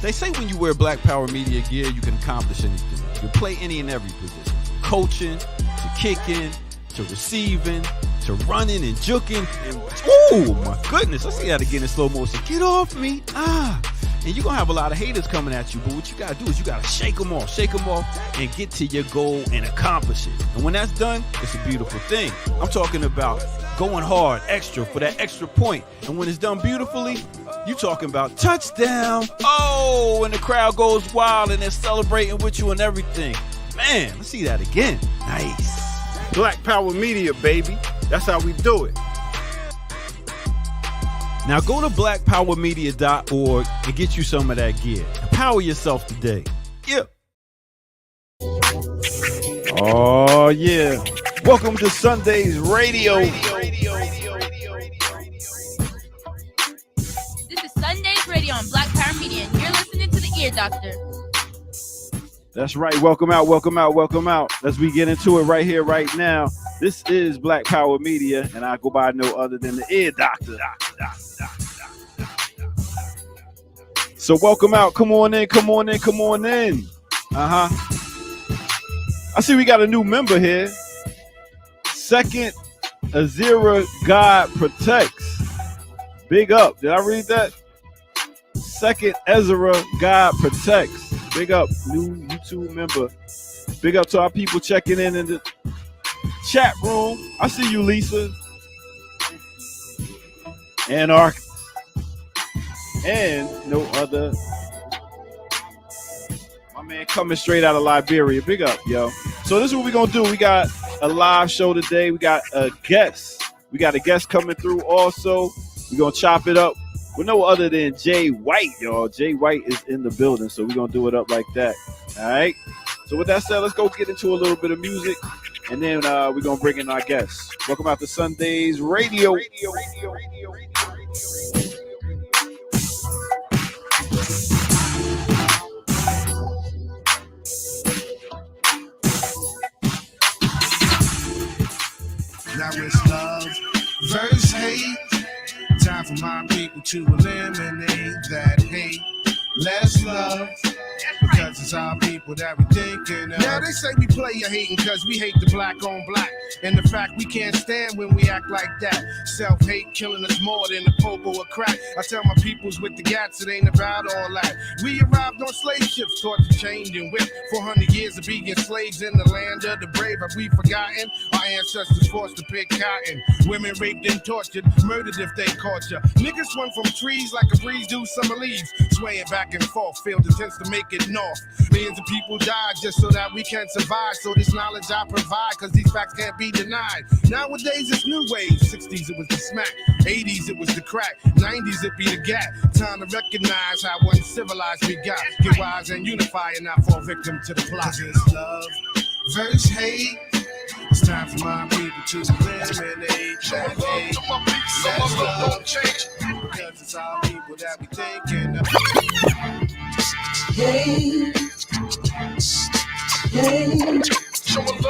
They say when you wear Black Power Media gear, you can accomplish anything. You can play any and every position. Coaching, to kicking, to receiving, to running and juking. And, oh, my goodness. Let's see that again in slow motion. Get off me. And you're going to have a lot of haters coming at you. But what you got to do is you got to shake them off, and get to your goal and accomplish it. And when that's done, it's a beautiful thing. I'm talking about going hard, extra, for that extra point. And when it's done beautifully, you talking about touchdown. Oh, and the crowd goes wild and they're celebrating with you and everything. Man, let's see that again. Nice. Black Power Media, baby. That's how we do it. Now go to blackpowermedia.org and get you some of that gear. Empower yourself today. Yeah. Oh, yeah. Welcome to SUNDAZE Radio. This is SUNDAZE Radio on Black Power Media, and you're listening to the Ear Doctor. That's right. Welcome out. Let's get into it right here, right now. This is Black Power Media, and I go by no other than the Ear Doctor. So welcome out. Come on in. I see we got a new member here. Second Azira God Protects. Big up. Did I read that? Second Ezra God Protects. Big up, new YouTube member. Big up to our people checking in the chat room. I see you, Lisa. And no other. My man coming straight out of Liberia. Big up, yo. So this is what we're going to do. We got a live show today. We got a guest. Coming through also. We're going to chop it up with no other than Jay White, y'all. Jay White is in the building, so we're going to do it up like that. All right? So with that said, let's go get into a little bit of music, and then we're going to bring in our guests. Welcome out to SUNDAZE Radio. Now it's love versus hate. Time for my people to eliminate that hate. Less love, because it's our people that we thinking of. Now they say we play a hating because we hate the black on black. And the fact we can't stand when we act like that. Self-hate killing us more than the popo or crack. I tell my peoples with the gats, it ain't about all that. We arrived on slave ships, taught to change and whip. 400 years of being slaves in the land of the brave. Have we forgotten? Our ancestors forced to pick cotton. Women raped and tortured, murdered if they caught ya. Niggas swung from trees like a breeze do summer leaves. Swaying back and forth, failed attempts to make it north. Millions of people died just so that we can survive. So this knowledge I provide, cause these facts can't be denied. Nowadays it's new ways. 60s it was the smack, 80s it was the crack, 90s it be the gap. Time to recognize how uncivilized we got. Get wise and unify and not fall victim to the plot. It's love versus hate. It's time for my people to eliminate that hate. Let's love change, because it's our people that we thinking of. Hey, hey, Showing love to my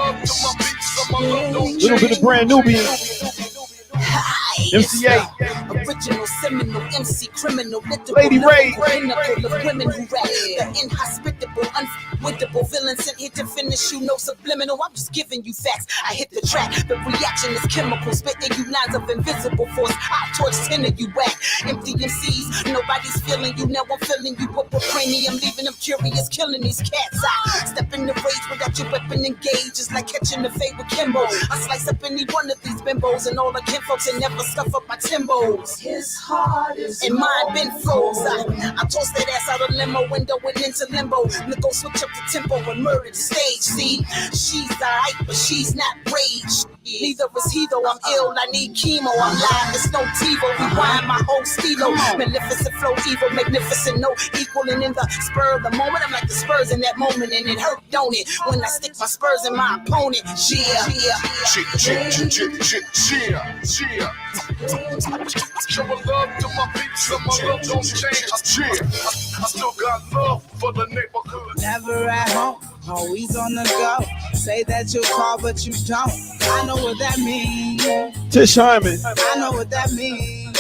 beats, so my love don't change. Little bit of brand Nubian. MCA, original, seminal, MC, criminal, literal, Lady Ray, pinnacle of women who rap, the inhospitable, unwittable villain sent here to finish you, no subliminal. I'm just giving you facts. I hit the track, the reaction is chemical, spitting you lines of invisible force. I torch 10 of you whack, empty MCs. Nobody's feeling you, now I'm filling you up with cranium, leaving them curious, killing these cats. I step in the rage without your weapon engaged, it's like catching the fade with Kimbo. I slice up any one of these bimbos and all the kinfolks and never stuff up my timbos. His heart is and mine been froze. I tossed that ass out a limo window and into limbo. Nigga switch up the tempo and murder the stage. See, she's alright, but she's not rage. Neither is he though. I'm ill, I need chemo. I'm live, it's no TiVo. Rewind my whole stilo. Maleficent flow, evil, magnificent, no equaling in the spur of the moment. I'm like the Spurs in that moment, and it hurt, don't it? When I stick my Spurs in my opponent. Showing love to my beats, so my love don't change. I still got love for the neighborhood. never at home, always on the go. Say that you call, but you don't. I know what that means. Tish Hyman, I know what that means.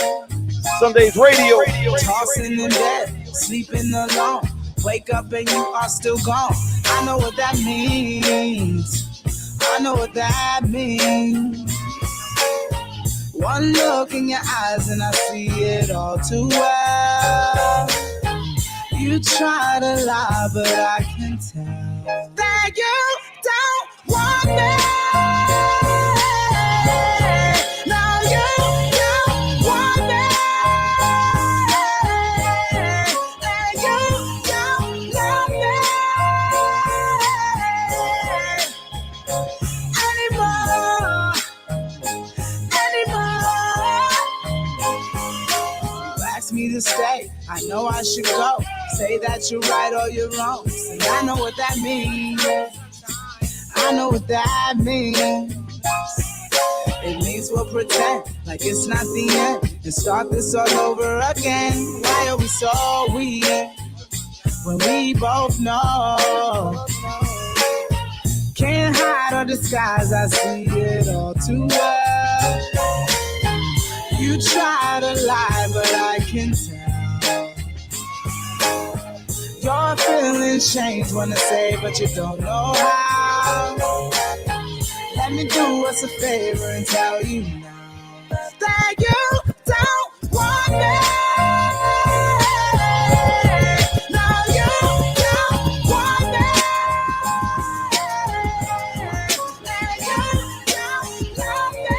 SUNDAZE Radio. Tossing in bed, sleeping alone. Wake up and you are still gone. I know what that means. I know what that means. One look in your eyes and I see it all too well. You try to lie, but I can tell that you don't want me. No, you don't want me. And you don't love me anymore. You ask me to stay, I know I should go. Say that you're right or you're wrong. And I know what that means. I know what that means. It means we'll pretend like it's not the end and start this all over again. Why are we so weird when we both know? Can't hide or disguise, I see it all too well. You try to lie, but I can tell. Your feelings change, wanna say, but you don't know how. Let me do us a favor and tell you now that you don't want me. No, you don't want me. And you don't love me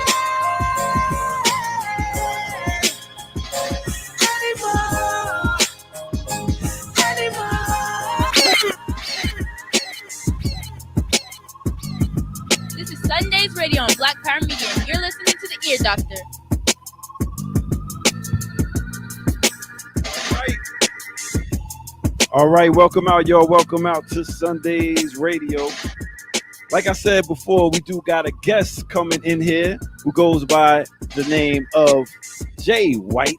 This is SUNDAZE Radio on Black Power Media, and you're listening to the Ear Doctor. All right, welcome out, y'all. Welcome out to SUNDAZE Radio. Like I said before, we do got a guest coming in here who goes by the name of Jay White.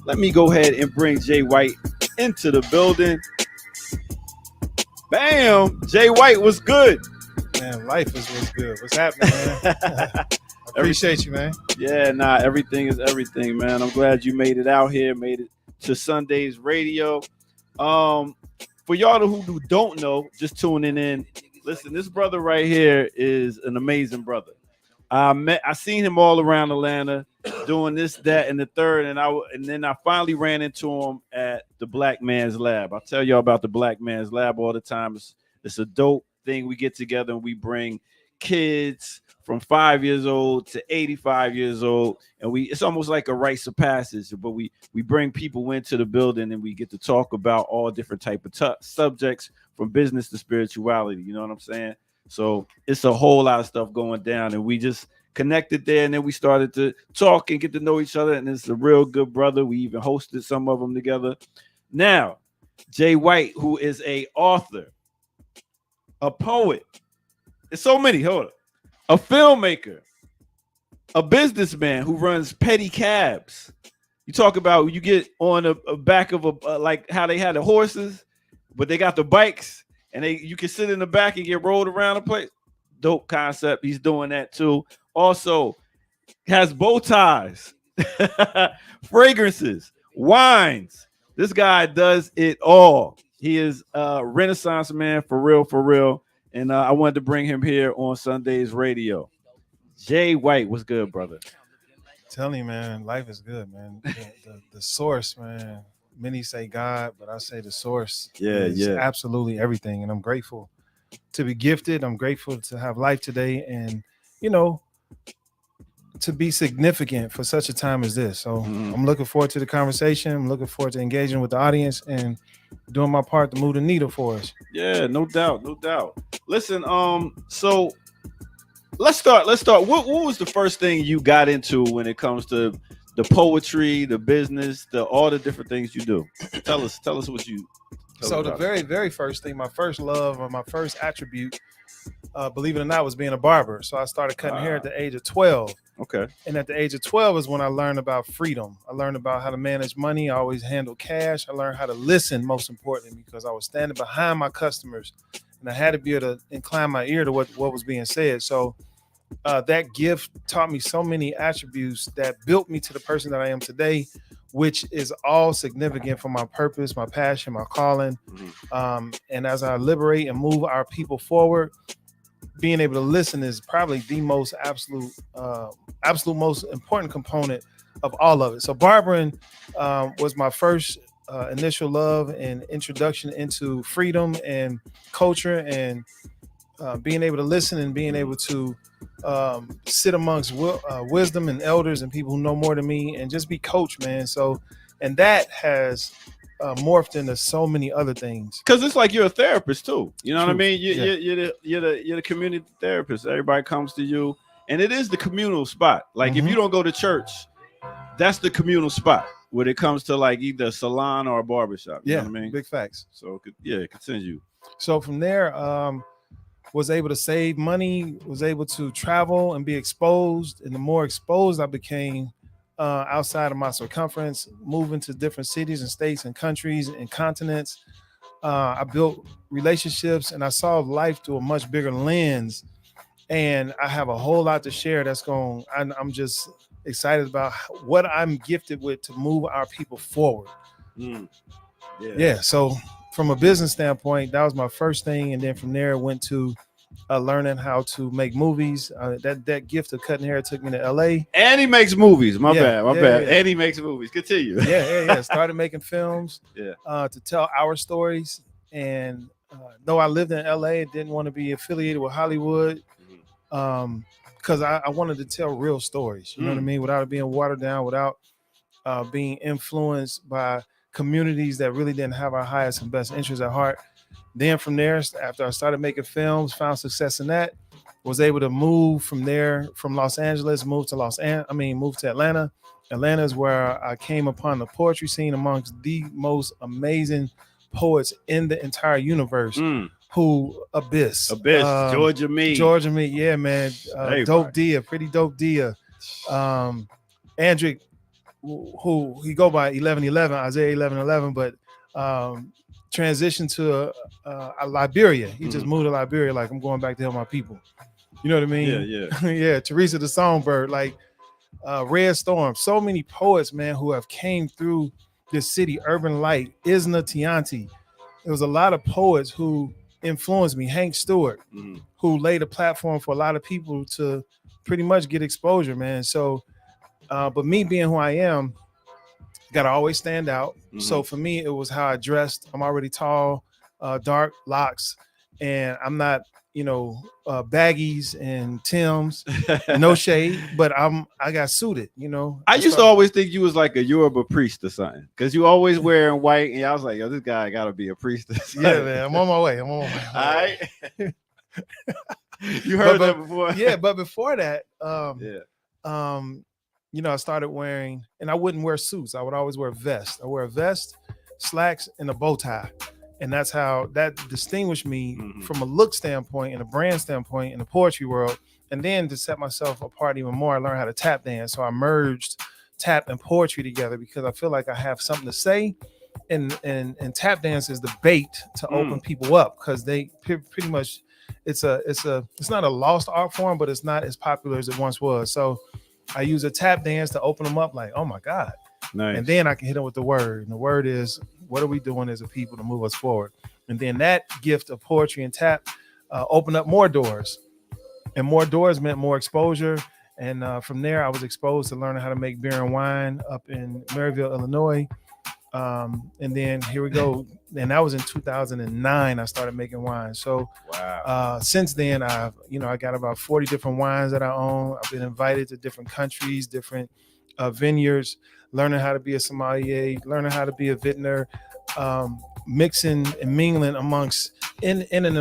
Let me go ahead and bring Jay White into the building. Bam! Jay White was good. Man, life is what's good. What's happening, man? I appreciate you, man. Yeah, everything is everything, man. I'm glad you made it out here, made it to SUNDAZE Radio. For y'all who don't know, just tuning in, listen, this brother right here is an amazing brother. I seen him all around Atlanta doing this, that, and the third, and then I finally ran into him at the Black Man's Lab. I tell y'all about the Black Man's Lab all the time. It's a dope thing. We get together and we bring kids from 5 years old to 85 years old, and it's almost like a rites of passage, but we bring people into the building and we get to talk about all different type of subjects, from business to spirituality. You know what I'm saying? So it's a whole lot of stuff going down, and we just connected there, and then we started to talk and get to know each other, and it's a real good brother. We even hosted some of them together. Now, Jay White, who is a author, a poet, there's so many, hold up, a filmmaker, a businessman who runs petty cabs. You talk about, you get on a back of like how they had the horses, but they got the bikes, and you can sit in the back and get rolled around the place. Dope concept. He's doing that too. Also has bow ties, fragrances, wines. This guy does it all. He is a Renaissance man for real. And I wanted to bring him here on SUNDAZE Radio. Jay White, what's good, brother? Telling you, man, life is good, man. The source, man. Many say God, but I say the source. Is absolutely everything. And I'm grateful to be gifted. I'm grateful to have life today, and to be significant for such a time as this. So I'm looking forward to the conversation. I'm looking forward to engaging with the audience and doing my part to move the needle for us. Yeah, no doubt. Listen, so let's start. What was the first thing you got into when it comes to the poetry, the business, all the different things you do? Tell us what you. So the very, very first thing, my first love or my first attribute, believe it or not, was being a barber. So I started cutting hair at the age of 12. Okay. And at the age of 12 is when I learned about freedom. I learned about how to manage money. I always handled cash. I learned how to listen, most importantly, because I was standing behind my customers and I had to be able to incline my ear to what was being said. So that gift taught me so many attributes that built me to the person that I am today, which is all significant for my purpose, my passion, my calling. And as I liberate and move our people forward, being able to listen is probably the most absolute most important component of all of it. So barbering was my first initial love and introduction into freedom and culture, and being able to listen and being able to sit amongst wisdom and elders and people who know more than me and just be coached, man. So, and that has morphed into so many other things. Because it's like you're a therapist too. You know True. what I mean? Yeah. You're the community therapist. Everybody comes to you, and it is the communal spot. Like if you don't go to church, that's the communal spot when it comes to like either a salon or a barbershop. You know what I mean? Big facts. So continue. So from there, was able to save money, was able to travel and be exposed. And the more exposed I became outside of my circumference, moving to different cities and states and countries and continents, I built relationships and I saw life through a much bigger lens. And I have a whole lot to share I'm just excited about what I'm gifted with to move our people forward. So from a business standpoint, that was my first thing. And then from there, I went to learning how to make movies. That gift of cutting hair took me to LA. And he makes movies. My bad. And he makes movies. Continue. Started making films to tell our stories. And though I lived in LA and didn't want to be affiliated with Hollywood, because I wanted to tell real stories, you know what I mean? Without it being watered down, without being influenced by communities that really didn't have our highest and best interests at heart. Then from there, after I started making films, found success in that, was able to move from there, from Los Angeles, move to Atlanta. Atlanta is where I came upon the poetry scene amongst the most amazing poets in the entire universe. Abyss, Georgia Me, yeah, man. Dope Dia, pretty dope Dia. Andrick, who he go by 1111, Isaiah 1111, but transitioned to Liberia. He just moved to Liberia, like I'm going back to help my people. You know what I mean? Yeah. Teresa the Songbird, like Red Storm. So many poets, man, who have came through this city. Urban Light, Isna Tianti. There was a lot of poets who influenced me. Hank Stewart, who laid a platform for a lot of people to pretty much get exposure, man. So, but me being who I am, gotta always stand out. So for me, it was how I dressed. I'm already tall, dark locks, and I'm not, baggies and Timbs, no shade, but I got suited, I used to always think you was like a Yoruba priest or something, because you always wearing white, and I was like, yo, this guy gotta be a priest. Yeah, man, I'm on my way. All right. You heard that before? Yeah, but before that, I started wearing, and I wouldn't wear suits. I would always wear a vest. I wear a vest, slacks, and a bow tie. And that's how that distinguished me from a look standpoint and a brand standpoint in the poetry world. And then to set myself apart even more, I learned how to tap dance. So I merged tap and poetry together because I feel like I have something to say. And tap dance is the bait to open people up, because they pretty much, it's not a lost art form, but it's not as popular as it once was. So I use a tap dance to open them up, like, oh my God. Nice. And then I can hit them with the word. And the word is, what are we doing as a people to move us forward? And then that gift of poetry and tap opened up more doors. And more doors meant more exposure. And from there, I was exposed to learning how to make beer and wine up in Maryville, Illinois. And then here we go. And that was in 2009. I started making wine. So since then, I got about 40 different wines that I own. I've been invited to different countries, different vineyards, learning how to be a sommelier, learning how to be a vintner, mixing and mingling amongst in an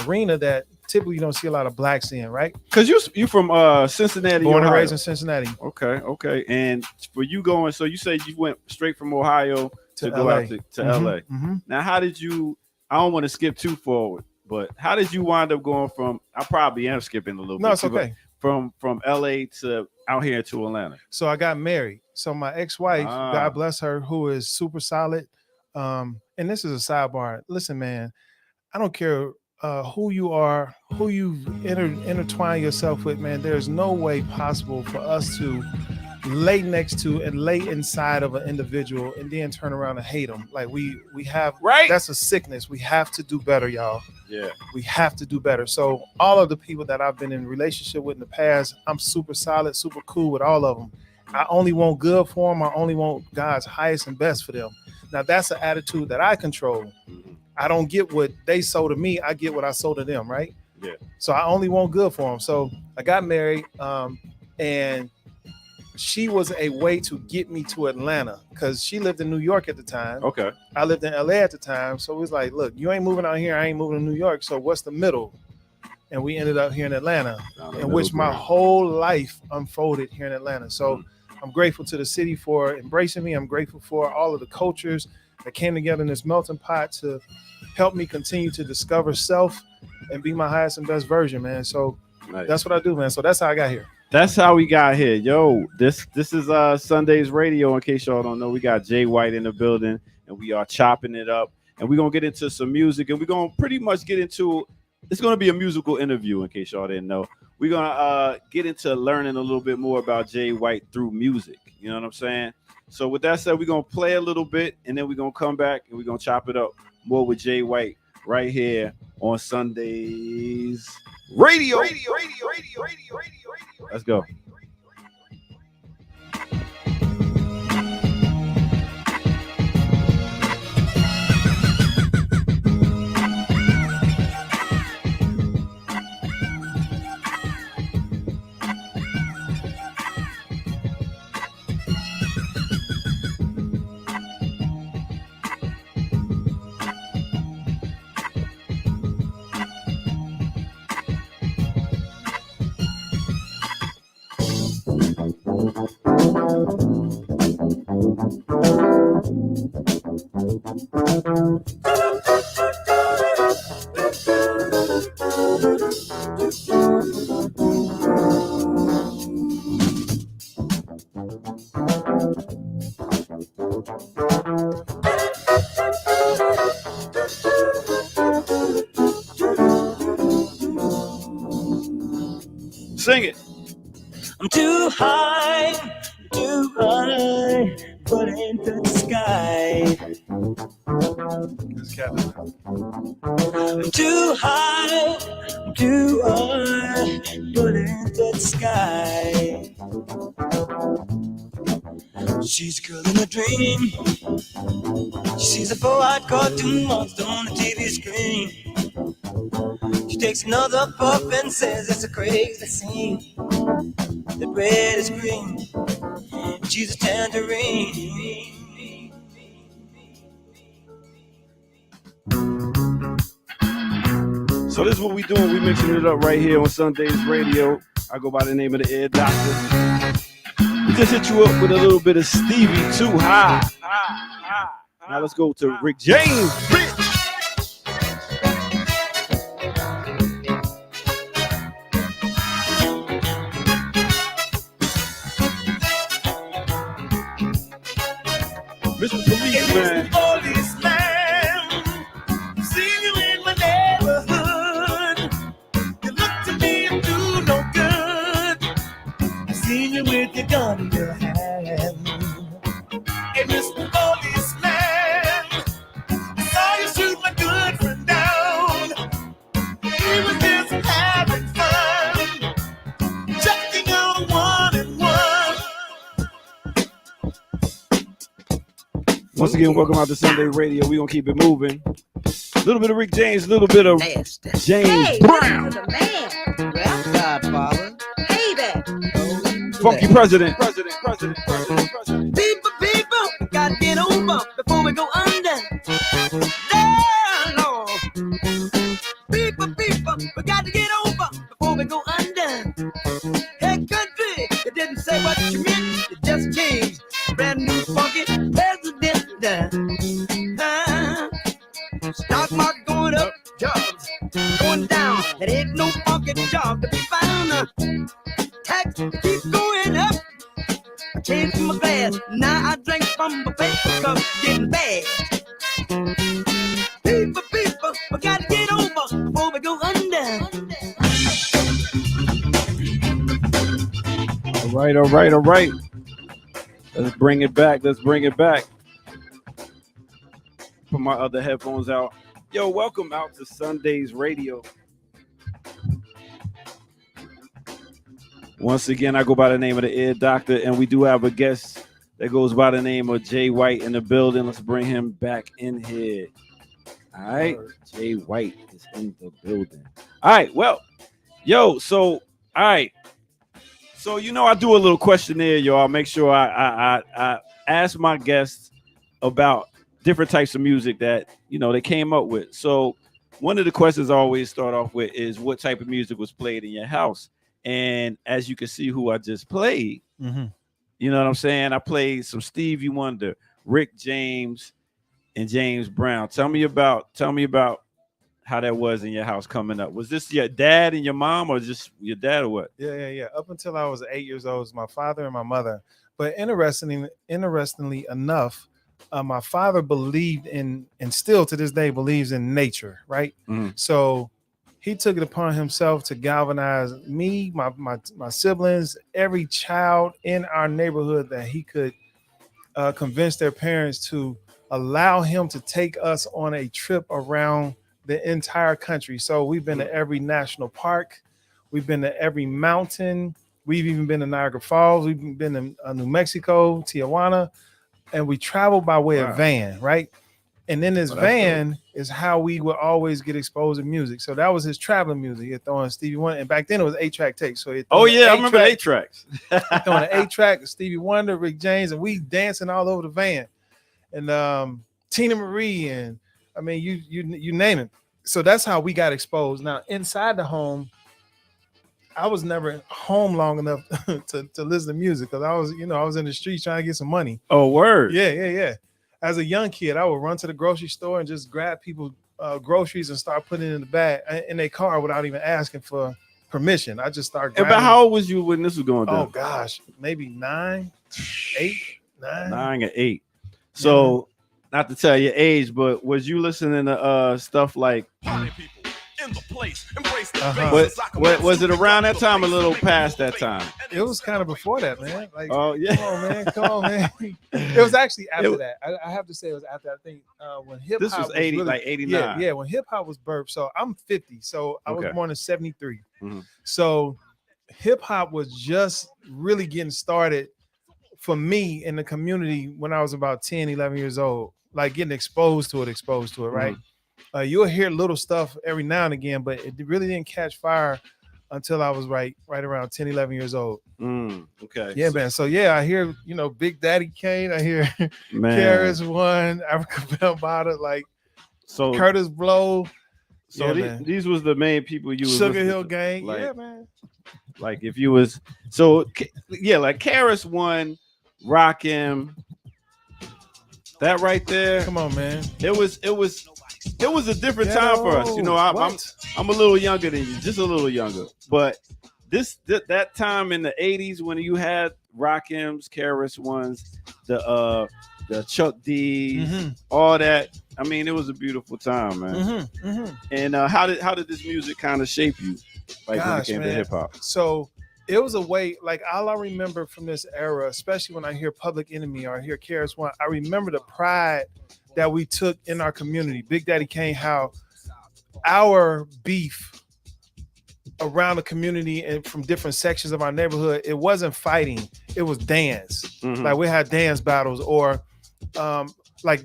arena that typically you don't see a lot of blacks in, right? Because you from Cincinnati, born Ohio. and raised in Cincinnati. Okay. And for you going, so you said you went straight from Ohio to go out to LA. Now, how did you? I don't want to skip too forward, but how did you wind up going from? I probably am skipping a little bit. No, it's okay. From LA to out here to Atlanta. So I got married. So my ex-wife, God bless her, who is super solid. And this is a sidebar. Listen, man, I don't care who you are, who you've intertwined yourself with, man, there's no way possible for us to lay next to and lay inside of an individual and then turn around and hate them. Like we have, right? That's a sickness. We have to do better, y'all. Yeah. We have to do better. So all of the people that I've been in relationship with in the past, I'm super solid, super cool with all of them. I only want good for them. I only want God's highest and best for them. Now that's an attitude that I control. I don't get what they sow to me. I get what I sow to them, right? Yeah. So I only want good for them. So I got married, and she was a way to get me to Atlanta because she lived in New York at the time. Okay. I lived in LA at the time. So it was like, look, you ain't moving out here. I ain't moving to New York. So what's the middle? And we ended up here in Atlanta, in which my whole life unfolded here in Atlanta. So I'm grateful to the city for embracing me. I'm grateful for all of the cultures that came together in this melting pot to help me continue to discover self and be my highest and best version, man. So That's what I do, man. So that's how I got here. That's how we got here. Yo, this is SUNDAZE Radio. In case y'all don't know, we got Jay White in the building, and we are chopping it up. And we're going to get into some music, and we're going to pretty much get into, it's going to be a musical interview, in case y'all didn't know. We're going to get into learning a little bit more about Jay White through music. You know what I'm saying? So with that said, we're going to play a little bit, and then we're going to come back, and we're going to chop it up more with Jay White right here on SUNDAZE Radio. Let's go. Sing it. I'm too high, but ain't the sky. I'm too high, but ain't the sky. She's a girl in a dream. She sees a 4-eyed cartoon monster on the TV screen. She takes another puff and says it's a crazy scene. The red is green. She's a tangerine. So this is what we doing. We mixing it up right here on SUNDAZE Radio. I go by the name of the Ear Doctor. We just hit you up with a little bit of Stevie Too High. Now let's go to Rick James. Mr. Policeman. Policeman, seen you in my neighborhood. You look to me and do no good. I seen you with your gun in your hand. Hey, Mr. Policeman, I saw you shoot my good friend down. He was just having fun, checking on 1 and 1. Once again, welcome out to SUNDAZE Radio. We're going to keep it moving. A little bit of Rick James, a little bit of James Brown. The man. Well, Godfather. Hey there. Funky President. People, gotta get over before we go under. Yeah, Lord. People, we gotta get over before we go under. Hey, country, you didn't say what you meant, you just changed. Brand new funky president. Stock market going up, jobs going down. There ain't no funky job to be found. Tax keep going up. I changed my glass, now I drink from my paper cup, getting bad. People, we gotta get over before we right. Let's bring it back. Put my other headphones out. Yo, welcome out to SUNDAZE Radio. Once again, I go by the name of the Ear Doctor, and we do have a guest that goes by the name of Jay White in the building. Let's bring him back in here. All right, Jay White is in the building. All right, well, yo, so all right. So, I do a little questionnaire, y'all. Make sure I ask my guests about different types of music that, they came up with. So one of the questions I always start off with is what type of music was played in your house? And as you can see who I just played, you know what I'm saying? I played some Stevie Wonder, Rick James, and James Brown. Tell me about how that was in your house coming up. Was this your dad and your mom, or just your dad, or what? Yeah. Up until I was 8 years old, it was my father and my mother. But interestingly enough, my father believed in, and still to this day believes in, nature, right? So he took it upon himself to galvanize me, my siblings, every child in our neighborhood that he could convince their parents to allow him to take us on a trip around the entire country. So we've been to every national park. We've been to every mountain. We've even been to Niagara Falls. We've been to New Mexico, Tijuana, and we traveled by way of van, right? And in this van is how we would always get exposed to music. So that was his traveling music. He'd throw in Stevie Wonder, and back then it was 8-track tapes. So I remember 8-tracks. Throwing an 8-track, Stevie Wonder, Rick James, and we dancing all over the van. And Tina Marie, and I mean, you name it. So that's how we got exposed. Now inside the home, I was never home long enough to listen to music because I was in the streets trying to get some money. Oh, word. Yeah. As a young kid, I would run to the grocery store and just grab people groceries and start putting it in the bag in their car without even asking for permission. I just started grabbing. About how old was you when this was going down? Oh gosh, maybe 9, 8, 9. 9 or 8. So, not to tell your age, but was you listening to stuff like? Was it around that time, or a little past that time? It was kind of before that, man. Like, oh yeah, come on, man. It was actually after that. I have to say it was after. I think when hip hop. This was 80, really, like 89. Yeah, when hip hop was birthed. So I'm 50. So I was born in 73. So hip hop was just really getting started for me in the community when I was about 10, 11 years old. Like getting exposed to it, right? You'll hear little stuff every now and again, but it really didn't catch fire until I was right around 10, 11 years old. Okay. Yeah, man. So yeah, I hear, Big Daddy Kane. I hear Karis One, Africa Bambaataa, like Curtis Blow. So these was the main people you was Sugar Hill Gang. Like, yeah, man. Like if you was like Karis One, Rakim. That right there. Come on, man. It was a different time for us. I'm a little younger than you, just a little younger. But that time in the 80s when you had Rakims, Karis Ones, the Chuck D's, all that. I mean, it was a beautiful time, man. And how did this music kind of shape you, like when it came to hip hop? So it was a way, like all I remember from this era, especially when I hear Public Enemy or I hear Karis One, I remember the pride that we took in our community. Big Daddy Kane, how our beef around the community and from different sections of our neighborhood, it wasn't fighting, it was dance. Like we had dance battles, or like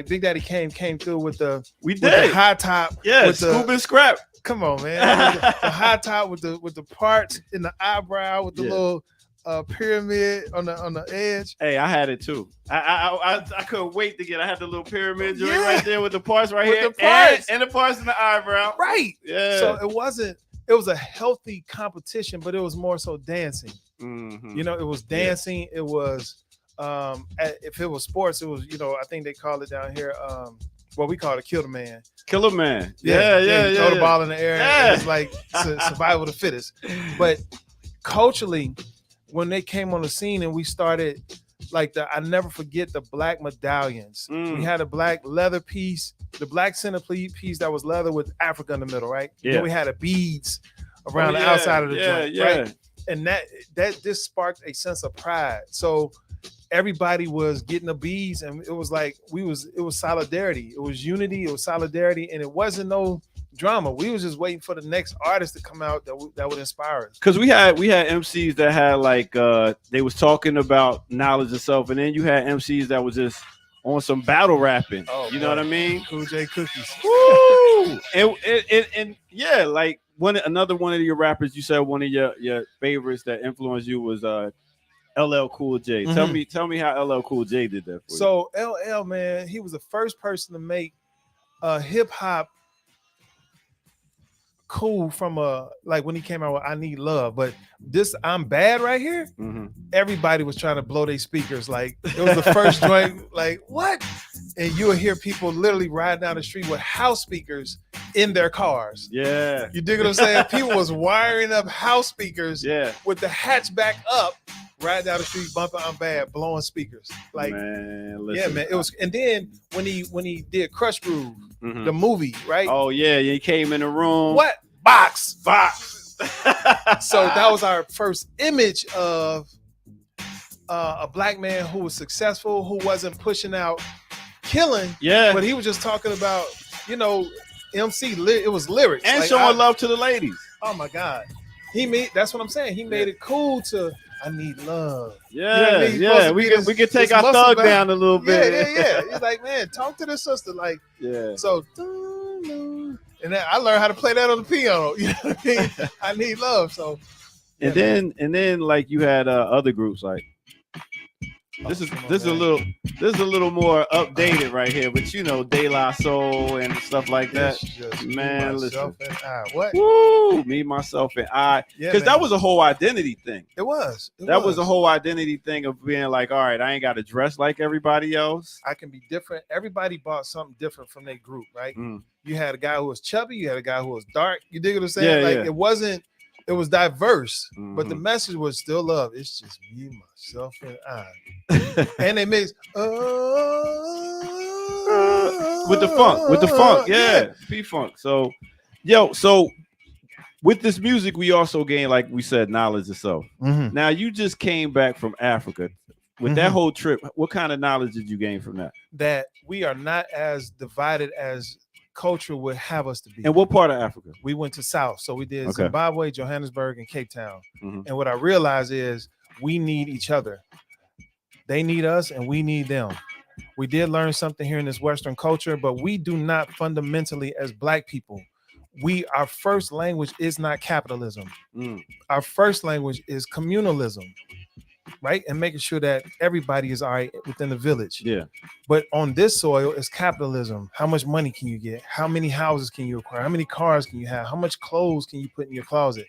Big Daddy Kane came through with the high top. Yeah, with Scoop and Scrap. Come on, man. the high top with the parts in the eyebrow with the little pyramid on the edge. Hey, I had it too. I couldn't wait to get. I had the little pyramid joint right there with the parts right here, and the parts in the eyebrow. Right. Yeah. So it was a healthy competition, but it was more so dancing. It was dancing. It was if it was sports, it was I think they call it down here. What we call it, Killer Man. Killer Man. Yeah. Throw the ball in the air. Yeah. It's like survival of the fittest. But culturally, when they came on the scene and we started, I never forget the black medallions. We had a black leather piece, the black centerpiece piece that was leather with Africa in the middle, right? Yeah. Then we had a beads around the outside of the joint, right? and that this sparked a sense of pride. So everybody was getting the bees, and it was like it was solidarity, it was unity, it was solidarity, and it wasn't no drama. We was just waiting for the next artist to come out that would inspire us. Because we had MCs that had like they was talking about knowledge of self, and then you had MCs that was just on some battle rapping. Oh, you know what I mean? Cool J Cookies. Woo! and yeah, like another one of your rappers, you said one of your favorites that influenced you was LL Cool J. Mm-hmm. Tell me how LL Cool J did that for you. So LL, man, he was the first person to make hip hop cool from like when he came out with I Need Love, but this I'm Bad right here, everybody was trying to blow their speakers. Like it was the first joint, like what? And you would hear people literally riding down the street with house speakers in their cars. Yeah. You dig what I'm saying? People was wiring up house speakers with the hatchback up, riding down the street, bumping I'm Bad, blowing speakers. Like, man, listen, yeah, man. It was, and then when he did Crush Groove, the movie, right? Oh yeah, he came in the room. What? Box. So that was our first image of a black man who was successful, who wasn't pushing out killing, but he was just talking about, you know, MC. It was lyrics and like, showing love to the ladies. Oh my God, that's what I'm saying. He made it cool to I need love. Yeah, you know what I mean? we can take our thug down a little bit. Yeah. He's like, man, talk to the sister, like, So. And then I learned how to play that on the piano. You know what I mean? I need love. So, and then like you had other groups like this is a little more updated right here, but you know, De La Soul and stuff like that. Man, listen. And I. What? Woo! Me, myself, and I. Because that was a whole identity thing. It was. That was a whole identity thing of being like, all right, I ain't got to dress like everybody else. I can be different. Everybody bought something different from their group, right? You had a guy who was chubby. You had a guy who was dark. You dig what I'm saying? It was diverse, but the message was still love. It's just me, myself, and I. And they mix with the funk, P-Funk. So with this music, we also gain, like we said, knowledge of self. Now you just came back from Africa. With that whole trip, what kind of knowledge did you gain from that? That we are not as divided as culture would have us to be. And what part of Africa? We went to South. So we did Zimbabwe, Johannesburg, and Cape Town. And what I realized is we need each other. They need us and we need them. We did learn something here in this Western culture, but we do not fundamentally, as Black people, our first language is not capitalism. Our first language is communalism. Right? And making sure that everybody is all right within the village. Yeah. But on this soil is capitalism. How much money can you get? How many houses can you acquire? How many cars can you have? How much clothes can you put in your closet?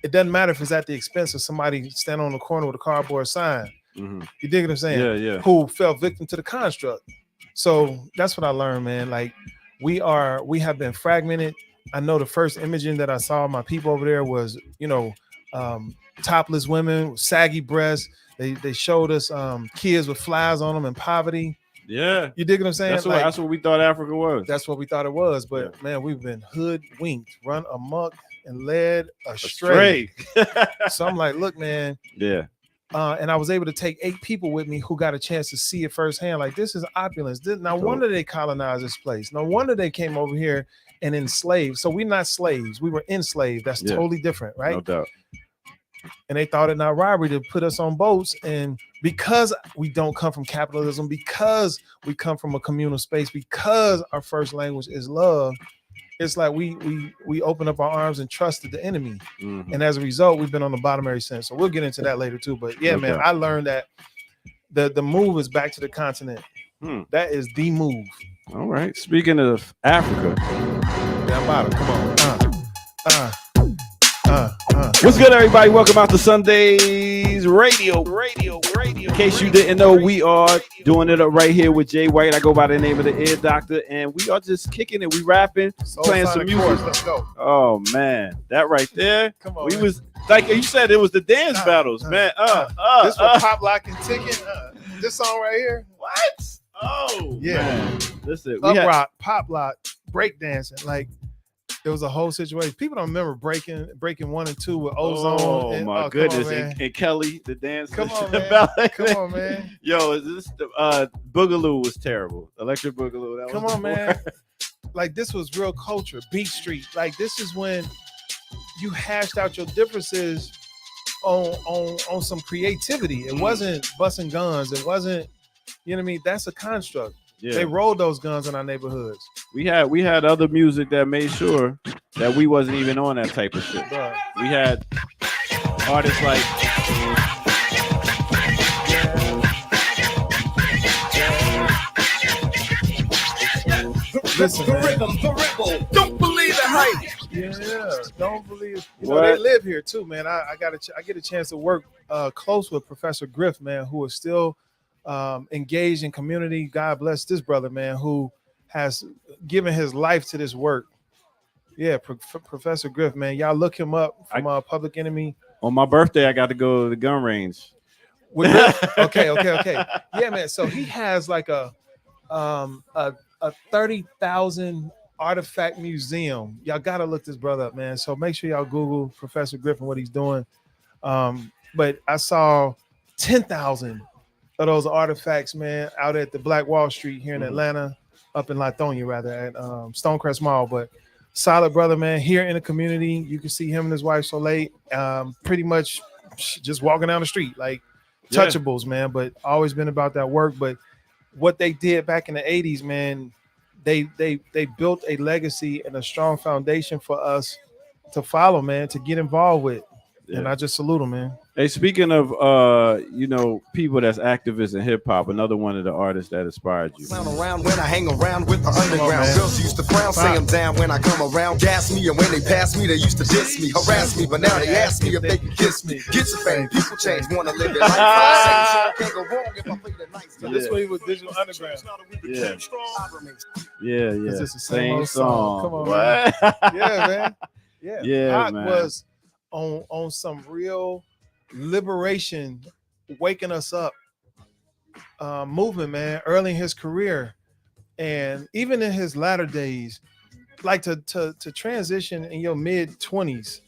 It doesn't matter if it's at the expense of somebody standing on the corner with a cardboard sign. You dig what I'm saying? Yeah. Who fell victim to the construct. So that's what I learned, man. Like we have been fragmented. I know the first imaging that I saw my people over there was, you know, topless women, saggy breasts. They showed us kids with flies on them in poverty. Yeah, you dig what I'm saying? That's what we thought Africa was. That's what we thought it was. But man, we've been hoodwinked, run amok, and led astray. So I'm like, look, man. Yeah. And I was able to take 8 people with me who got a chance to see it firsthand. Like, this is opulence. No wonder they colonized this place. No wonder they came over here and enslaved. So we're not slaves. We were enslaved. That's totally different, right? No doubt. And they thought it not robbery to put us on boats. And because we don't come from capitalism, because we come from a communal space, because our first language is love, it's like we open up our arms and trusted the enemy. And as a result, we've been on the bottom ever since. So we'll get into that later too. But yeah, man, I learned that the move is back to the continent. That is the move. All right. Speaking of Africa. Down bottom. Come on. What's good, everybody? Welcome out to SUNDAZE Radio. In case you didn't know, we are doing it up right here with Jay White. I go by the name of the Ear Doctor, and we are just kicking it. We rapping, playing some music. Let's go. Oh man, that right there. Come on. We was like you said, it was the dance battles, man. This was Pop Lock and Ticket. This song right here. What? Oh yeah. Man. Listen, rock, pop lock, break dancing, like. It was a whole situation. People don't remember breaking 1 and 2 with Ozone. Oh my goodness! And Kelly, the dance. Come on, man. Come on, man. Yo, this Boogaloo was terrible. Electric Boogaloo. Come on, man. Like this was real culture. Beat Street. Like this is when you hashed out your differences on some creativity. It wasn't busting guns. It wasn't. You know what I mean? That's a construct. Yeah. They rolled those guns in our neighborhoods. We had other music that made sure that we wasn't even on that type of shit. Bruh. We had artists like listen, man. Don't believe the hype. Yeah, don't believe. You know, they live here too, man. I get a chance to work close with Professor Griff, man, who is still engaged in community. God bless this brother, man, who has given his life to this work. Yeah, Professor Griff, man. Y'all look him up from Public Enemy. On my birthday, I got to go to the gun range. Okay. Yeah, man. So he has like a 30,000 artifact museum. Y'all got to look this brother up, man. So make sure y'all Google Professor Griff and what he's doing. But I saw 10,000 of those artifacts, man, out at the Black Wall Street here in Atlanta, up in Lithonia, rather, at Stonecrest Mall. But solid brother, man, here in the community. You can see him and his wife Soleil pretty much just walking down the street, like touchables, man, but always been about that work. But what they did back in the 80s, man, they built a legacy and a strong foundation for us to follow, man, to get involved with. Yeah. And I just salute them, man. Hey, speaking of people that's activists in hip hop, another one of the artists that inspired you. Around when I hang around with the underground, girls used to frown, say I'm down when I come around, gas me, and when they pass me, they used to diss me, harass me, but now they ask me if they can kiss me. Get your fame, people change, wanna live their life. I can't go wrong if I play the nice. So this way was Digital Underground. Yeah. Is this the same song? Come on, man. Yeah, man. Yeah, Pac man. was on some real liberation, waking us up movement, man, early in his career, and even in his latter days, like to transition in your mid-20s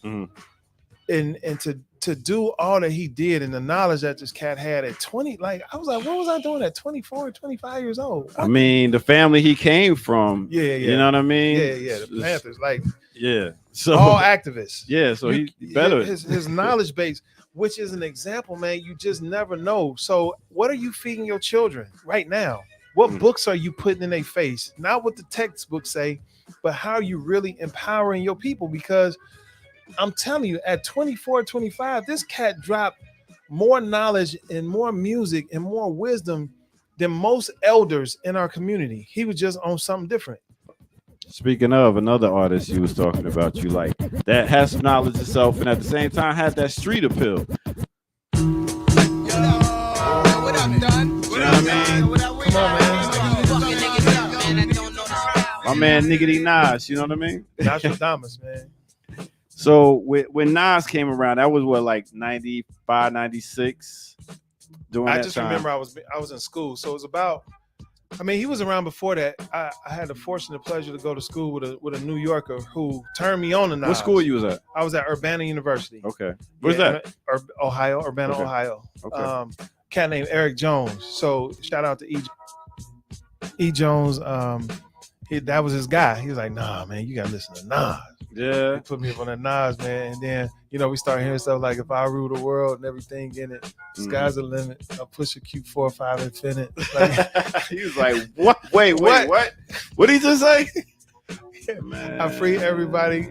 and to do all that he did, and the knowledge that this cat had at 20, like I was like, what was I doing at 24, 25 years old? What? I mean, the family he came from, yeah, you know what I mean? Yeah, the Panthers, like, yeah, so all activists. Yeah, so he better his knowledge base, which is an example, man. You just never know. So what are you feeding your children right now? What books are you putting in their face? Not what the textbooks say, but how are you really empowering your people? Because I'm telling you, at 24, 25, this cat dropped more knowledge and more music and more wisdom than most elders in our community. He was just on something different. Speaking of another artist you was talking about, you like that has some knowledge itself and at the same time has that street appeal. What up, Don? What up, man? Come on, man. My man Niggity Nas, you know what I mean? Nostradamus, man. So when Nas came around, that was what, like 95, 96? I just remember I was in school. So it was about, I mean, he was around before that. I had the fortunate pleasure to go to school with a New Yorker who turned me on to Nas. What school you was at? I was at Urbana University. Okay. Where's that? Ohio, Urbana, okay. Ohio. Okay. Cat named Eric Jones. So shout out to E. Jones. That was his guy. He was like, nah, man, you gotta listen to Nas. Yeah. He put me up on that Nas, man. And then, we started hearing stuff like If I Rule the World and everything in it. Sky's the limit. I'll push a Q4 5 infinite. Like, he was like, what? Wait, what? What did he just say? Yeah, man. I free everybody,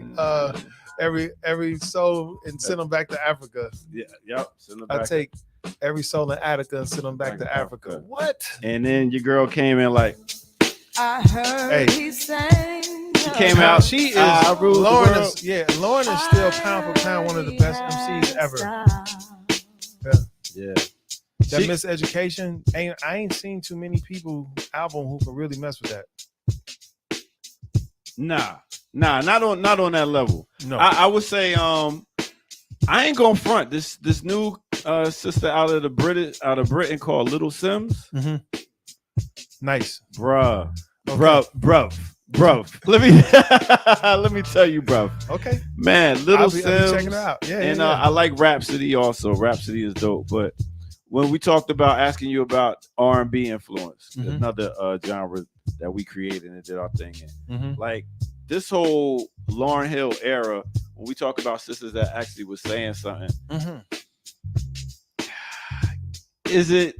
every soul and send them back to Africa. Yeah, yep. Send them back. I take every soul in Attica and send them back to Africa. What? And then your girl came in like, I heard he sang. She came out. She is Lauren. Lauren is still pound for pound one of the best MCs ever. Yeah. That Miseducation, I ain't seen too many people album who can really mess with that. Nah, not on that level. No, I would say I ain't gonna front this new sister out of Britain called Little Sims. Mm-hmm. Nice, bruh. Bro, let me tell you, bro. Okay. Man, Little Sims. I'll be checking it out. Yeah, and yeah. I like Rhapsody also. Rhapsody is dope. But when we talked about asking you about R&B influence, another genre that we created and did our thing in, like this whole Lauryn Hill era, when we talk about sisters that actually was saying something, is it?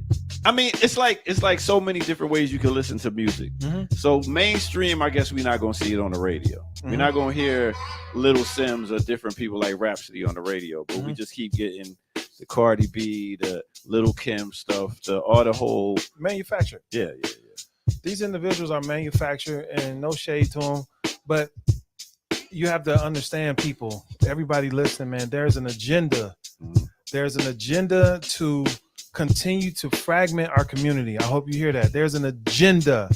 I mean, it's like so many different ways you can listen to music. So mainstream, I guess we're not gonna see it on the radio. We're not gonna hear Little Sims or different people like Rhapsody on the radio. But we just keep getting the Cardi B, the Little Kim stuff, all the whole manufactured. Yeah. These individuals are manufactured, and no shade to them, but you have to understand, people. Everybody listening, man. There's an agenda. There's an agenda to continue to fragment our community. I hope you hear that. There's an agenda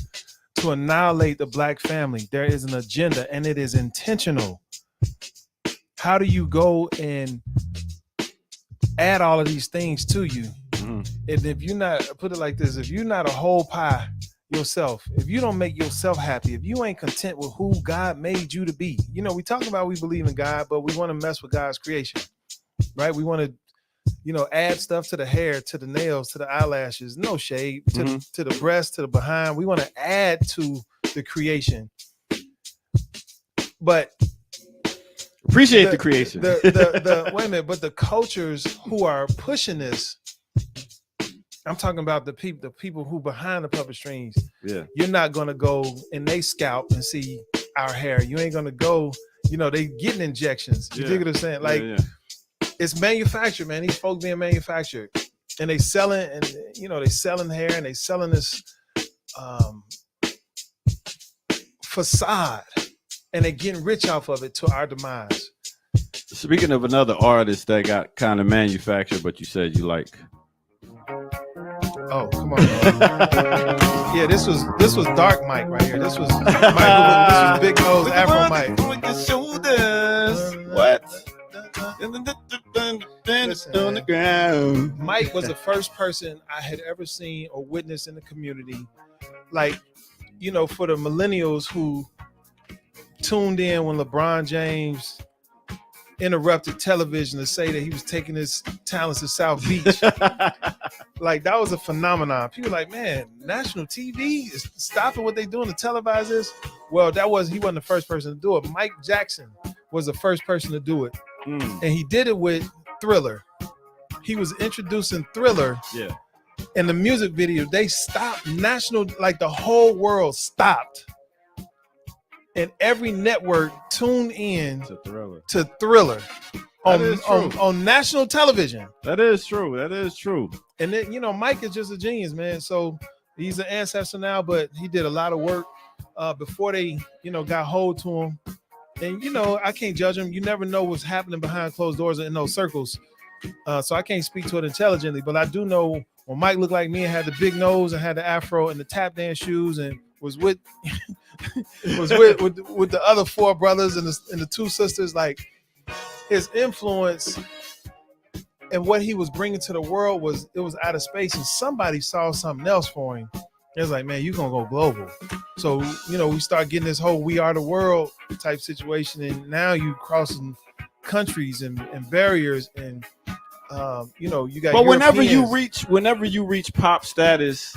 to annihilate the Black family. There is an agenda, and it is intentional. How do you go and add all of these things to you? And if you're not, put it like this, if you're not a whole pie yourself, if you don't make yourself happy, if you ain't content with who God made you to be, you know, we talk about we believe in God, but we want to mess with God's creation, right? We want to, you know, add stuff to the hair, to the nails, to the eyelashes, no shade, to the breast, to the behind. We want to add to the creation. But appreciate the creation. The wait a minute, but the cultures who are pushing this, I'm talking about the people who behind the puppet strings. Yeah. You're not gonna go in they scalp and see our hair. You ain't gonna go, you know, they getting injections. You dig what I'm saying? Like it's manufactured, man. These folks being manufactured, and they selling, and you know, they selling hair, and they selling this facade, and they getting rich off of it to our demise. Speaking of another artist that got kind of manufactured, but you said you like. Oh, come on. Yeah, this was Dark Mike right here. This was Michael. This was Big Nose Afro Mike. What? Listen, man. Mike was the first person I had ever seen or witnessed in the community. Like, you know, for the millennials who tuned in when LeBron James interrupted television to say that he was taking his talents to South Beach. Like, that was a phenomenon. People were like, man, national TV is stopping what they doing to televise this. Well, he wasn't the first person to do it. Mike Jackson was the first person to do it. And he did it with Thriller. He was introducing Thriller. Yeah. In the music video, they stopped national, like the whole world stopped. And every network tuned in to Thriller on national television. That is true. And then, you know, Mike is just a genius, man. So he's an ancestor now, but he did a lot of work before they, you know, got hold to him. And, you know, I can't judge him. You never know what's happening behind closed doors in those circles. So I can't speak to it intelligently, but I do know when Mike looked like me and had the big nose and had the afro and the tap dance shoes and was with with the other four brothers and the two sisters, like his influence and what he was bringing to the world was out of space, and somebody saw something else for him. It was like, man, you're gonna go global. So, you know, we start getting this whole "we are the world" type situation, and now you crossing countries and barriers, and you know, you got. But whenever you reach pop status,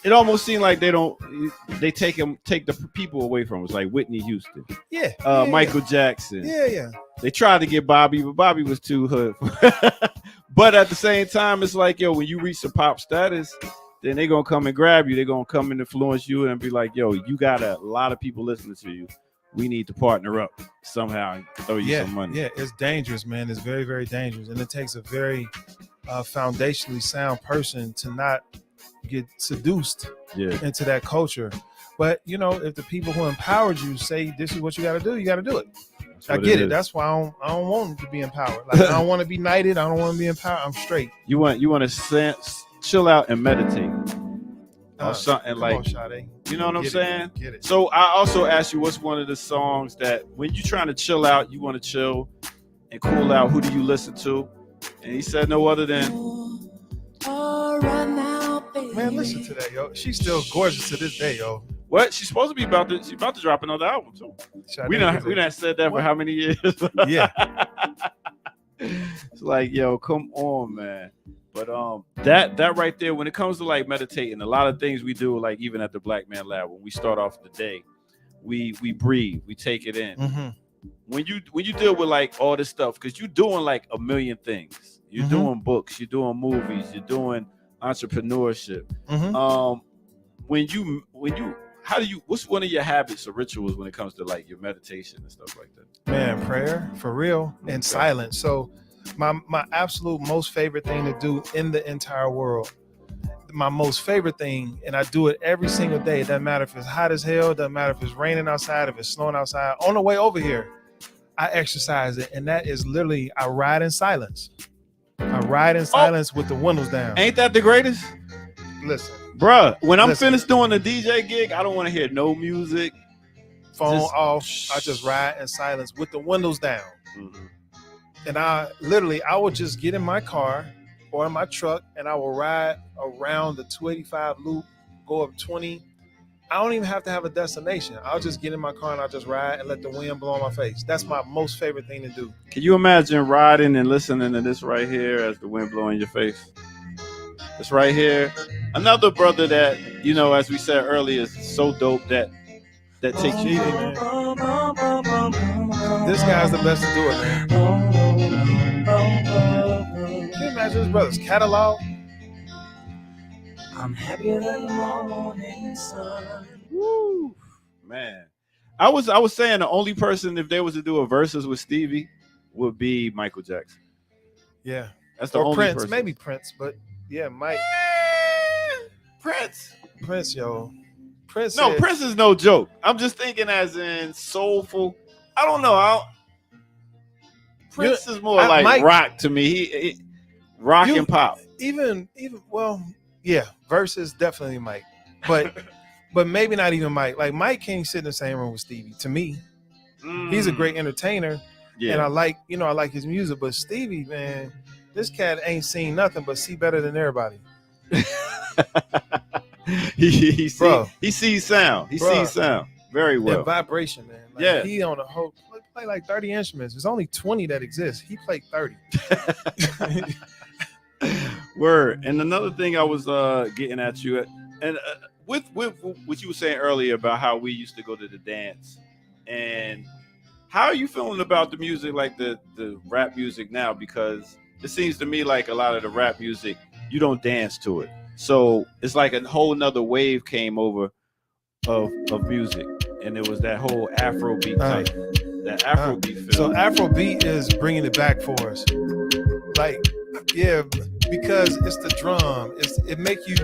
it almost seems like they take the people away from us, like Whitney Houston, Michael Jackson. Yeah. They tried to get Bobby, but Bobby was too hood. But at the same time, it's like, yo, when you reach the pop status, then they're gonna come and grab you. They're gonna come and influence you and be like, yo, you got a lot of people listening to you. We need to partner up somehow and throw you some money. Yeah, it's dangerous, man. It's very, very dangerous. And it takes a very foundationally sound person to not get seduced into that culture. But, you know, if the people who empowered you say this is what you got to do, you got to do it. I get it. That's why I don't want to be empowered. Like, I don't want to be knighted. I don't want to be empowered. I'm straight. You want to chill out and meditate on something like, you know what I'm saying? Get it. So I also asked you, what's one of the songs that when you're trying to chill out, you want to chill and cool out, who do you listen to? And he said no other than Man, listen to that, yo. She's still gorgeous to this day, yo. What? She's supposed to be she's about to drop another album too. We done said that for how many years? Yeah. It's like, yo, come on, man. But that right there, when it comes to like meditating, a lot of things we do, like even at the Black Man Lab, when we start off the day, we breathe, we take it in. Mm-hmm. When you deal with like all this stuff, because you're doing like a million things. You're doing books, you're doing movies, you're doing entrepreneurship. What's one of your habits or rituals when it comes to like your meditation and stuff like that? Man, prayer for real and silence. So my absolute most favorite thing to do in the entire world, my most favorite thing, and I do it every single day. It doesn't matter if it's hot as hell, doesn't matter if it's raining outside, if it's snowing outside. On the way over here, I exercise it, and that is literally I ride in silence. I ride in silence with the windows down. Ain't that the greatest? Listen, bruh, when I'm finished doing the DJ gig, I don't want to hear no music. Phone off. I just ride in silence with the windows down. And I will just get in my car or in my truck and I will ride around the 285 loop, go up 20. I don't even have to have a destination. I'll just get in my car and I'll just ride and let the wind blow on my face. That's my most favorite thing to do. Can you imagine riding and listening to this right here as the wind blowing your face? This right here. Another brother that, you know, as we said earlier, is so dope that takes you, man. This guy's the best to do it, man. Can you imagine his brother's catalog? I'm happier than the morning sun. Woo, man. I was saying the only person, if they was to do a versus with Stevie, would be Michael Jackson. Yeah, that's the or only Prince, person. maybe Prince, but yeah, Mike. Prince, yo. Prince. No, Prince is no joke. I'm just thinking as in soulful. I don't know. Prince is more like Mike, rock to me. He rock and pop. Even well, yeah. Versus definitely Mike, but maybe not even Mike. Like Mike can't sit in the same room with Stevie. To me, he's a great entertainer, and I like his music. But Stevie, man, this cat ain't seen nothing but see better than everybody. he sees sound. He sees sound very well. That vibration, man. Like, he on a whole play like 30 instruments. There's only 20 that exist. He played 30. Word. And another thing I was getting at you, and with what you were saying earlier about how we used to go to the dance, and how are you feeling about the music, like the rap music now? Because it seems to me like a lot of the rap music, you don't dance to it. So it's like a whole nother wave came over of music, and it was that whole Afrobeat type, that Afrobeat feel. So Afrobeat is bringing it back for us. Like, yeah, because it's the drum. It make you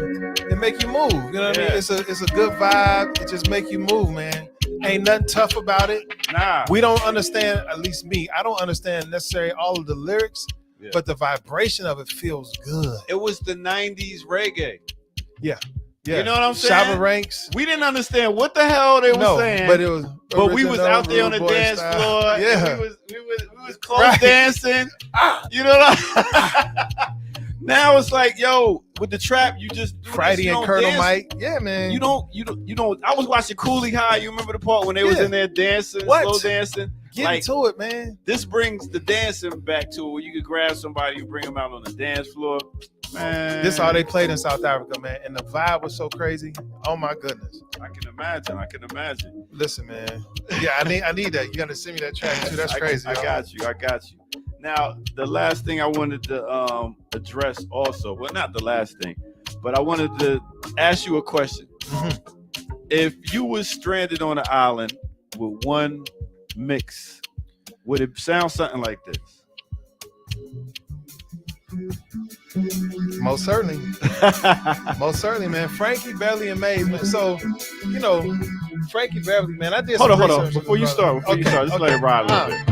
move. You know what I mean? It's a good vibe. It just make you move, man. Ain't nothing tough about it. Nah. We don't understand, at least me, I don't understand necessarily all of the lyrics. Yeah. But the vibration of it feels good. It was the 90s reggae. Yeah. You know what I'm saying? Shabba Ranks. We didn't understand what the hell they were saying. But it was. But we was out there on the dance floor. Yeah. We was close dancing. You know what Now it's like, yo, with the trap, you just do Friday this, and Colonel dance. Mike. Yeah, man. You don't. I was watching Coolie High. You remember the part when they was in there dancing, slow dancing? Get into it, man. This brings the dancing back to it, where you could grab somebody and bring them out on the dance floor. Man. This is how they played in South Africa, man. And the vibe was so crazy. Oh my goodness. I can imagine. Listen, man. Yeah, I need that. You gotta send me that track too. That's crazy. I got you. Now, the last thing I wanted to address also, well, not the last thing, but I wanted to ask you a question. Mm-hmm. If you was stranded on an island with one mix, would it sound something like this? Most certainly, man. Frankie Beverly and Maze, man. So, you know, Frankie Beverly, man. I did. Hold on. Before you start, just let it ride a little bit.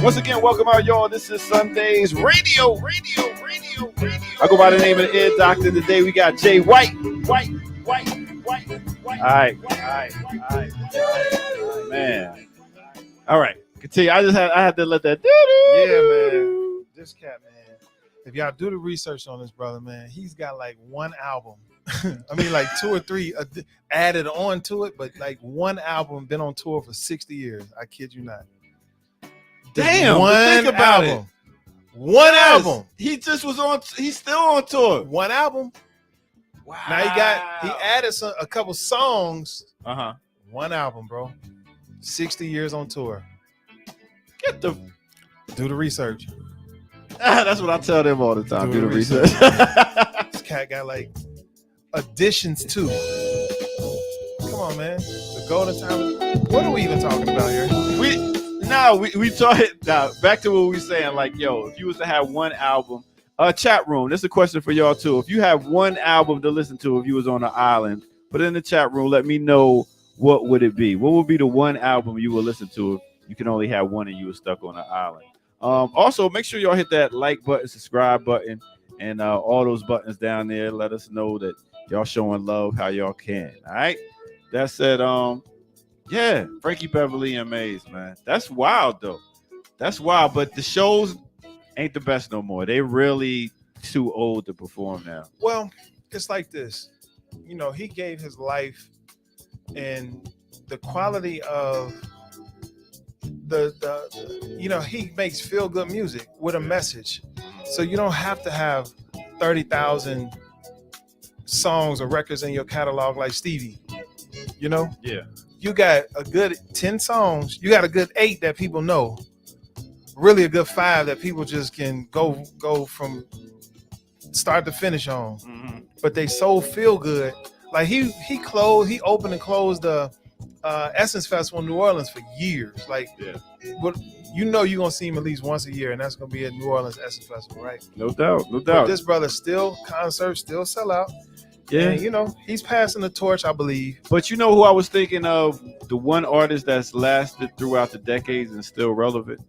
Once again, welcome out, y'all. This is SUNDAZE Radio. I go by the name of the Ear Doctor. Today we got Jay White. All right, man. All right, continue. I had to let that. Yeah, man. This cat, man. If y'all do the research on this brother, man, he's got like one album I mean, like 2 or 3 added on to it, but like one album, been on tour for 60 years. I kid you not. Damn, one think about album. it. One album. He just was on. He's still on tour. One album. Wow. Now he added a couple songs. Uh-huh. One album, bro. 60 years on tour. Do the research. That's what I tell them all the time. Do the research. This cat got like additions too. Come on, man. The golden time. What are we even talking about here? We talk back to what we were saying. Like, yo, if you was to have one album, chat room. This is a question for y'all too. If you have one album to listen to, if you was on an island, put it in the chat room. Let me know what would it be. What would be the one album you would listen to if you can only have one and you were stuck on an island? Also, make sure y'all hit that like button, subscribe button, and all those buttons down there. Let us know that y'all showing love how y'all can. All right. That said, yeah, Frankie Beverly and Maze, man. That's wild though. That's wild. But the shows ain't the best no more. They really too old to perform now. Well, it's like this. You know, he gave his life, and the quality of he makes feel good music with a message. So you don't have to have 30,000 songs or records in your catalog like Stevie. You know? Yeah. You got a good 10 songs. You got a good 8 that people know. Really a good 5 that people just can go from start to finish on. Mm-hmm. But they so feel good. Like he opened and closed the Essence Festival in New Orleans for years. Like, but you know you're gonna see him at least once a year, and that's gonna be at New Orleans Essence Festival, right? No doubt. But this brother concerts still sell out. Yeah, and, you know, he's passing the torch, I believe. But you know who I was thinking of? The one artist that's lasted throughout the decades and still relevant.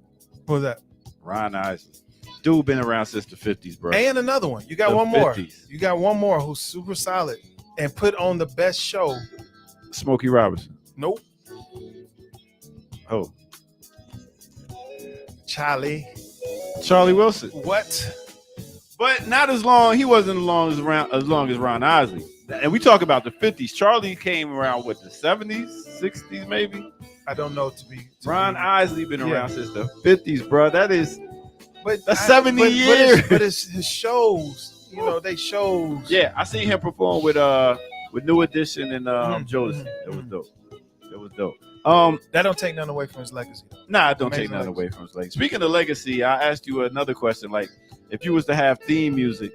Who was that? Ron Isley. Dude been around since the 50s, bro. And another one. You got the one more. 50s. You got one more who's super solid and put on the best show. Smokey Robinson. Nope. Oh. Charlie Wilson. What? But not as long. He wasn't as long as Ron Isley. And we talk about the 50s. Charlie came around with the 70s, 60s, maybe. I don't know Ron Isley been around since the 50s, bro. That's 70 years. years. But his shows, you know, they shows. Yeah, I seen him perform with New Edition and Jodeci. It was dope. It was dope. That don't take nothing away from his legacy. Nah, it don't take nothing away from his legacy. Speaking of legacy, I asked you another question. Like, if you was to have theme music,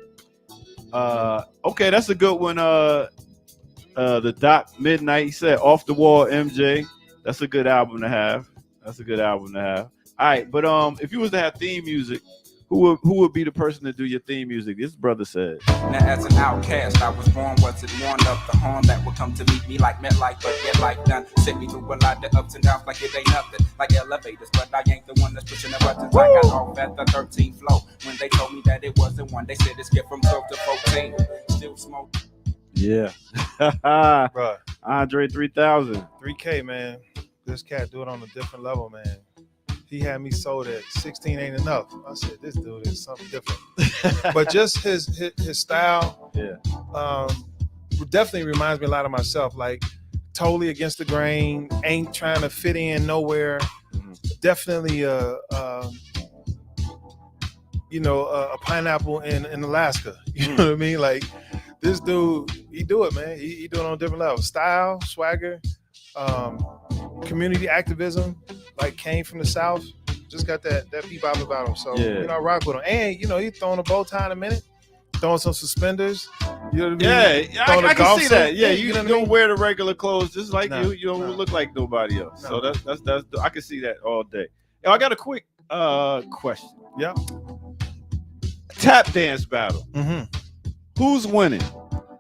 okay, that's a good one. The Doc Midnight, he said Off the Wall MJ. That's a good album to have. All right, but if you was to have theme music, who would be the person to do your theme music? This brother said. Now as an outcast, I was born, wasn't warned of the harm that would come to meet me like MetLife, but yet life done. Sent me through a lot of ups and downs like it ain't nothing, like elevators, but I ain't the one that's pushing the buttons. I got off at the 13th floor when they told me that it wasn't one. They said it's get from 12 to 14. Still smoking. Yeah. Bruh. Andre 3000. 3K, man. This cat do it on a different level, man. He had me sold at 16 ain't enough. I said, this dude is something different. But just his style, definitely reminds me a lot of myself. Like, totally against the grain, ain't trying to fit in nowhere. Mm-hmm. Definitely a pineapple in Alaska. You know what I mean? Like, this dude, he do it, man. He do it on a different level. Style, swagger, community activism. Like, came from the South, just got that bebop about him. So, you know, I rock with him. And, you know, he throwing a bow tie in a minute, throwing some suspenders. You know what I mean? Yeah, I can see that. Yeah, you know don't wear the regular clothes just like you. You don't look like nobody else. So that's I can see that all day. Yo, I got a quick question. Yeah. Tap dance battle. Mm-hmm. Who's winning?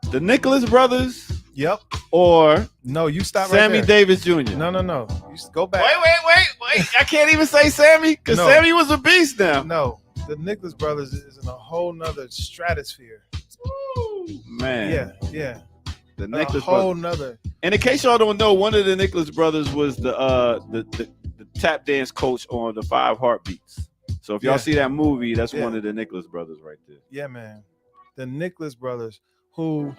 The Nicholas brothers? Yep. Or no, you stop Sammy right there. Davis Jr. No. You go back. Wait. I can't even say Sammy because Sammy was a beast now. No, the Nicholas brothers is in a whole nother stratosphere. Ooh, man. Yeah. The Nicholas whole brothers. nother. And in case y'all don't know, one of the Nicholas brothers was the tap dance coach on the 5 Heartbeats. So if y'all see that movie, that's one of the Nicholas brothers right there. Yeah, man. The Nicholas brothers, who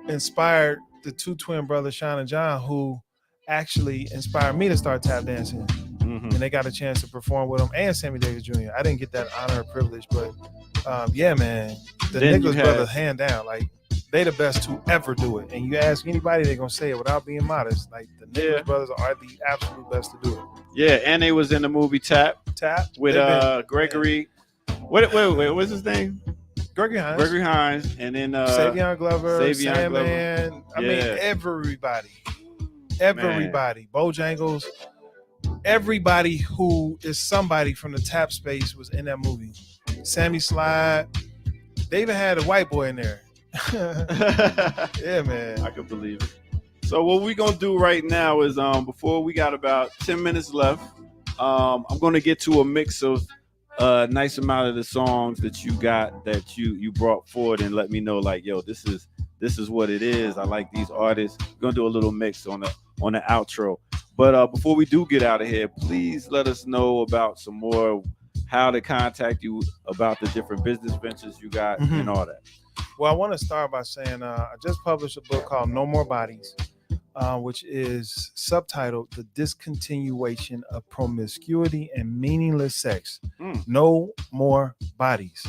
inspired the two twin brothers, Sean and John, who actually inspired me to start tap dancing. And they got a chance to perform with them, and Sammy Davis Jr. I didn't get that honor or privilege, but yeah, man, the Nicholas brothers, hand down, like they the best to ever do it. And you ask anybody, they're gonna say it without being modest. Like the Nicholas brothers are the absolute best to do it. Yeah, and they was in the movie Tap with Gregory. Wait, what's his name? Gregory Hines, and then Savion Glover, Sandman. I mean, everybody, Bojangles, everybody who is somebody from the tap space was in that movie. Sammy Slide. They even had a white boy in there. Yeah, man. I can believe it. So what we're gonna do right now is before we got about 10 minutes left, I'm gonna get to a mix of a nice amount of the songs that you got that you brought forward and let me know like, yo, this is what it is. I like these artists. We're gonna do a little mix on the outro. But before we do get out of here, please let us know about some more, how to contact you about the different business ventures you got and all that. Well, I want to start by saying I just published a book called No More Bodies, which is subtitled The Discontinuation of Promiscuity and Meaningless Sex. No More Bodies.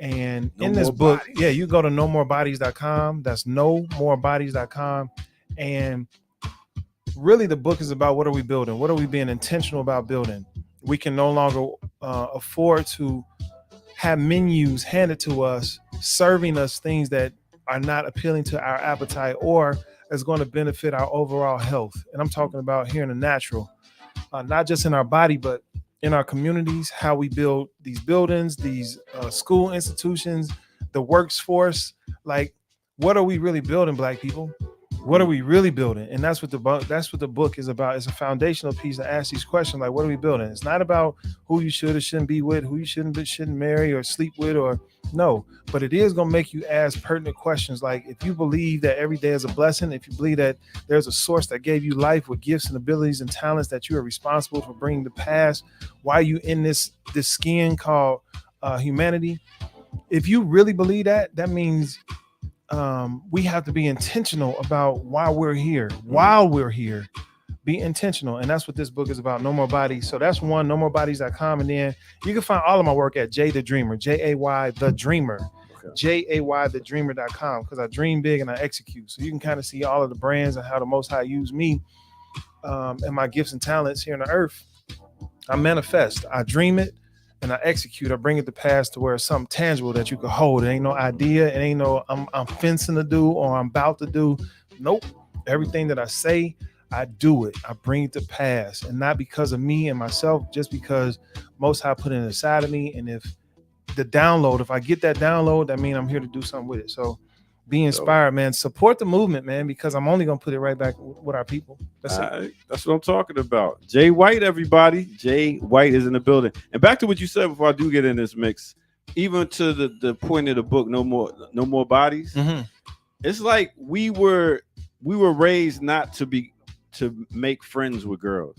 And in this book, you go to nomoorebodies.com. That's nomoorebodies.com. And really the book is about what are we building? What are we being intentional about building? We can no longer afford to have menus handed to us, serving us things that are not appealing to our appetite or is going to benefit our overall health. And I'm talking about here in the natural, not just in our body, but in our communities, how we build these buildings, these school institutions, the workforce. Like, what are we really building, Black people? What are we really building? And that's what the book is about. It's a foundational piece to ask these questions. Like, what are we building? It's not about who you should or shouldn't be with, who you shouldn't marry or sleep with, or no. But it is going to make you ask pertinent questions. Like, if you believe that every day is a blessing, if you believe that there's a source that gave you life with gifts and abilities and talents that you are responsible for bringing to pass, why are you in this skin called humanity? If you really believe that, that means we have to be intentional about why we're here. While we're here, be intentional. And that's what this book is about, No More Bodies. So that's one, nomoorebodies.com. And then you can find all of my work at Jay the Dreamer, Jay the Dreamer, JAYthedreamer.com, because I dream big and I execute. So you can kind of see all of the brands and how the Most High used me and my gifts and talents here on the earth. I manifest, I dream it, and I execute. I bring it to pass to where it's something tangible that you can hold. It ain't no idea. It ain't no I'm fencing to do or I'm about to do. Nope. Everything that I say, I do it. I bring it to pass. And not because of me and myself, just because Most High put it inside of me. And if I get that download, that means I'm here to do something with it. So be inspired, man. Support the movement, man, because I'm only going to put it right back with our people. That's it. That's what I'm talking about. Jay White, everybody. Jay White is in the building. And back to what you said before I do get in this mix, even to the point of the book, No More Bodies. It's like we were raised not to make friends with girls.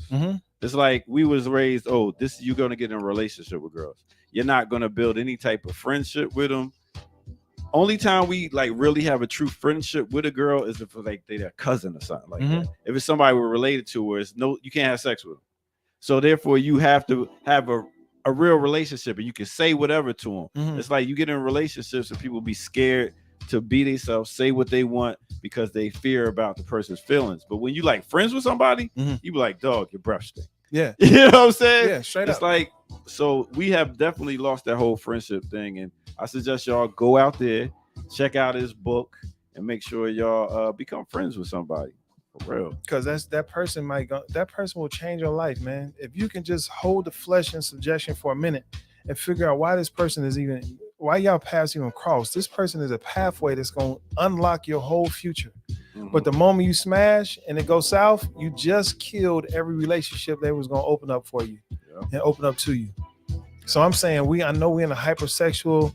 It's like we was raised, you're going to get in a relationship with girls. You're not going to build any type of friendship with them. Only time we like really have a true friendship with a girl is if like they're their cousin or something like that. If it's somebody we're related to, where it's you can't have sex with them. So therefore you have to have a real relationship and you can say whatever to them. It's like you get in relationships and people be scared to be themselves, say what they want because they fear about the person's feelings. But when you like friends with somebody, you be like, dog, your breath stink. Yeah. You know what I'm saying? Yeah, straight up. It's like, so we have definitely lost that whole friendship thing. And I suggest y'all go out there, check out his book, and make sure y'all become friends with somebody. For real. Because that person will change your life, man. If you can just hold the flesh in subjection for a minute and figure out why y'all paths even cross. This person is a pathway that's going to unlock your whole future. But the moment you smash and it goes south, you just killed every relationship that was going to open up for you and open up to you. So I'm saying I know we're in a hypersexual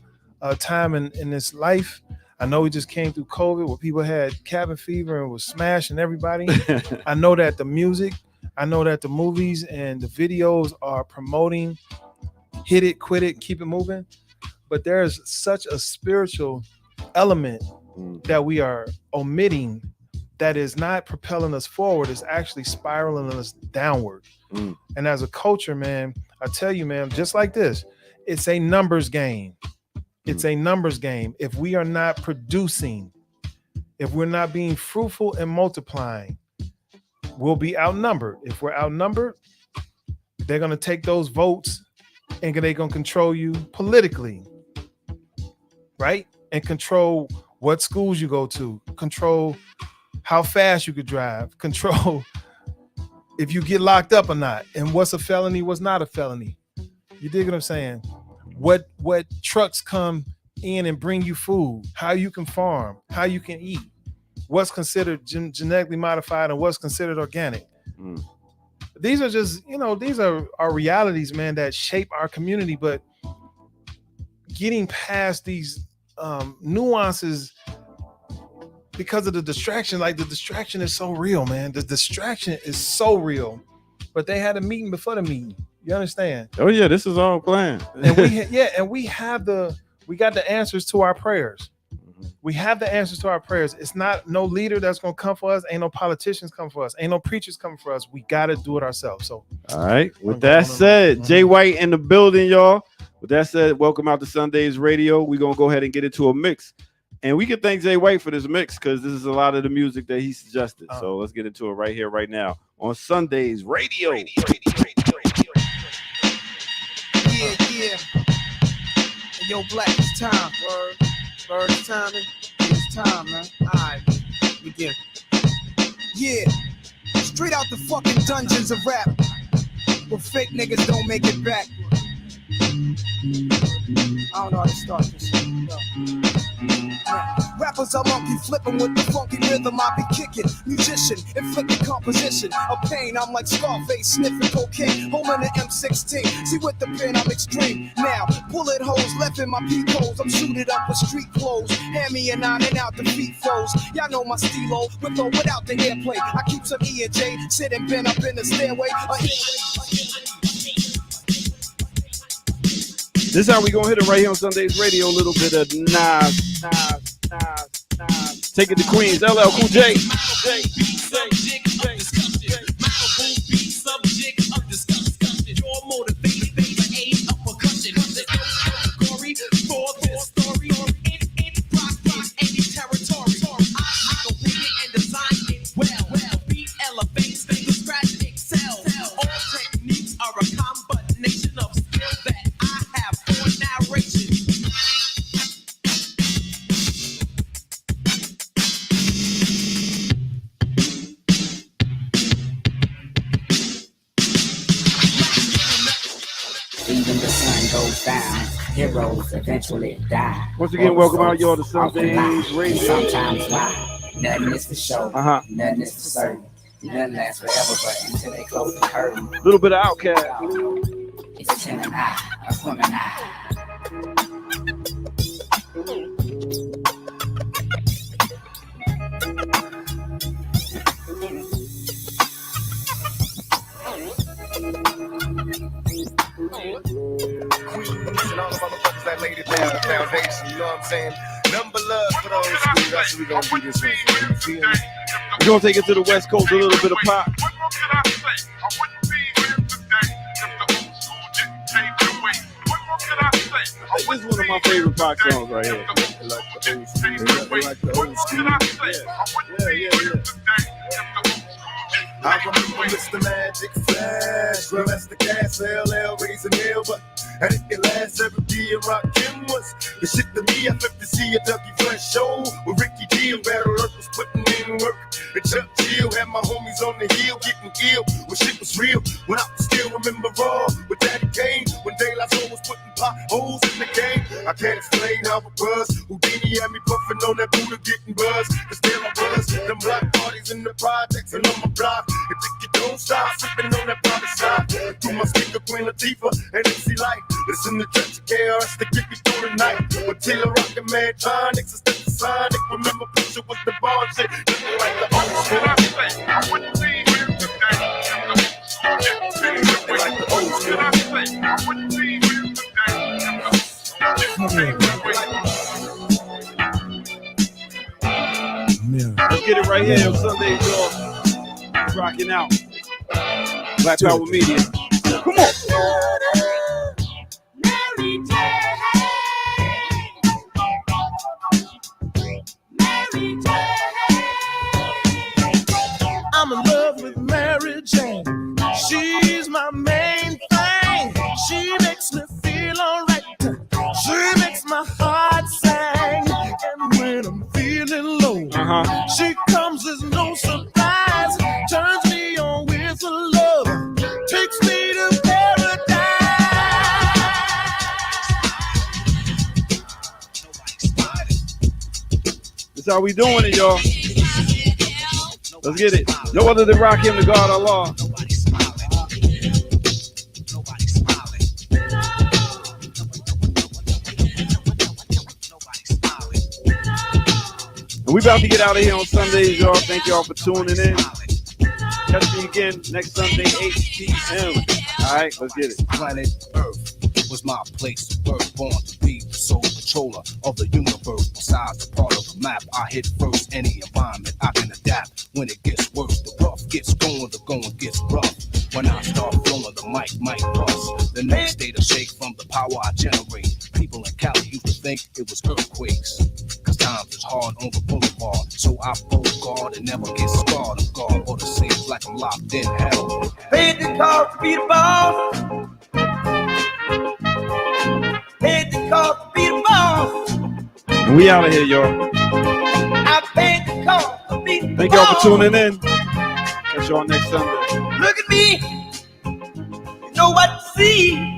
time in this life. I know we just came through COVID where people had cabin fever and was smashing everybody. I know that the music, I know that the movies and the videos are promoting hit it, quit it, keep it moving. But there's such a spiritual element that we are omitting that is not propelling us forward, is actually spiraling us downward. And as a culture, man, I tell you, man, just like this, it's a numbers game. It's a numbers game. If we are not producing, if we're not being fruitful and multiplying, we'll be outnumbered. If we're outnumbered, they're going to take those votes and they're going to control you politically, right? And control what schools you go to, control how fast you could drive, control if you get locked up or not, and what's a felony, what's not a felony. You dig what I'm saying? What trucks come in and bring you food, how you can farm, how you can eat, what's considered genetically modified and what's considered organic. These are just, these are our realities, man, that shape our community. But getting past these nuances because of the distraction, like the distraction is so real, man. The distraction is so real. But they had a meeting before the meeting. You understand? Oh yeah, this is all planned. And we got the answers to our prayers. We have the answers to our prayers. It's not no leader that's gonna come for us. Ain't no politicians come for us. Ain't no preachers coming for us. We gotta do it ourselves. So all right. With that said, Jay White in the building, y'all. With that said, welcome out to SUNDAZE Radio. We're gonna go ahead and get into a mix. And we can thank Jay White for this mix because this is a lot of the music that he suggested. So let's get into it right here, right now on SUNDAZE Radio. Yeah. Yo, Black, it's time. Word, it's time. It's time, man. All right, begin. Yeah, straight out the fucking dungeons of rap, where fake niggas don't make it back. I don't know how to start this. Rappers are monkey flipping with the funky rhythm I be kicking. Musician, inflicting composition of pain. I'm like Scarface sniffing cocaine, holding an M16. See with the pen I'm extreme. Now bullet holes left in my peep holes. I'm suited up with street clothes. Hand me a 9 and out the feet froze. Y'all know my stilo with or without the airplay. I keep some E and J sitting bent up in the stairway. This is how we gonna hit it right here on SUNDAZE Radio. A little bit of Nas. Take it to Queens. LL Cool J. Heroes eventually die. Once again, welcome out y'all to SUNDAZE Radio. Sometimes why? Nothing is for show. Nothing is for certain. Nothing lasts forever, but until they close the curtain. A little bit of Outcast. It's 10 and I, a woman I. And all the motherfuckers that laid it down, the foundation, you know what I'm saying? Number love for those schools. That's what we're gonna do this one. You feel me? We're gonna take it to the West Coast, a little bit of pop. This is one of my favorite pop songs right here. Like the old school. Yeah. I remember Mr. Magic Flash, well that's the gas, LL raising hell, but I didn't last every day and rock him was the shit to me. I flipped to see a Dougie Fresh show with Ricky D and Battle Earth was putting in work. And Chuck Chill had my homies on the hill getting ill when shit was real. When I still remember raw with Daddy Kane, when Daylight Zone was putting potholes in the game. I can't explain how it was. Houdini had me puffing on that Buddha getting buzz. Cause there I was, them block parties in the projects and on my block. And think you don't stop sipping on that private side. Through my speaker, Queen Latifah and MC Light. Listen to Church of KRS to get me through the night. But Taylor Rockin' Madtronics instead of Sonic. Remember Pusha was the bar shit. Looking like the old school. I wouldn't be here today. Like the old school. I wouldn't be here today. here on Sundays, y'all. Rocking out. Black Power Media. Come on. Mary Jane. Mary Jane. I'm in love with Mary Jane. She's my main thing. She makes me feel alright. She makes my heart sing. And when I'm feeling low, she comes as no surprise. Turns me on with her love. Takes me to paradise. That's how we doing it, y'all. Let's get it. No other than Rakim, the God Allah. And we about to get out of here on Sundays, y'all. Thank y'all for tuning in. Catch me again next Sunday, 8 p.m. All right, let's get it. Planet Earth was my place of birth, born to be the sole controller of the universe. Besides the part of the map, I hit first. Any environment I can adapt. When it gets worse, the rough gets going, the going gets rough. When I start flowing, the mic might bust. The next day to shake from the power I generate. People in Cali used to think it was earthquakes. Cause times is hard on the boulevard. So I both guard and never get scarred. I'm guard, but it seems like I'm locked in hell. Paid the cost to be the boss. Paid the cost to be the boss. And we out of here, y'all. I paid the cost to be the boss. Thank y'all for tuning in. Catch y'all next Sunday. Look at me. You know what to see.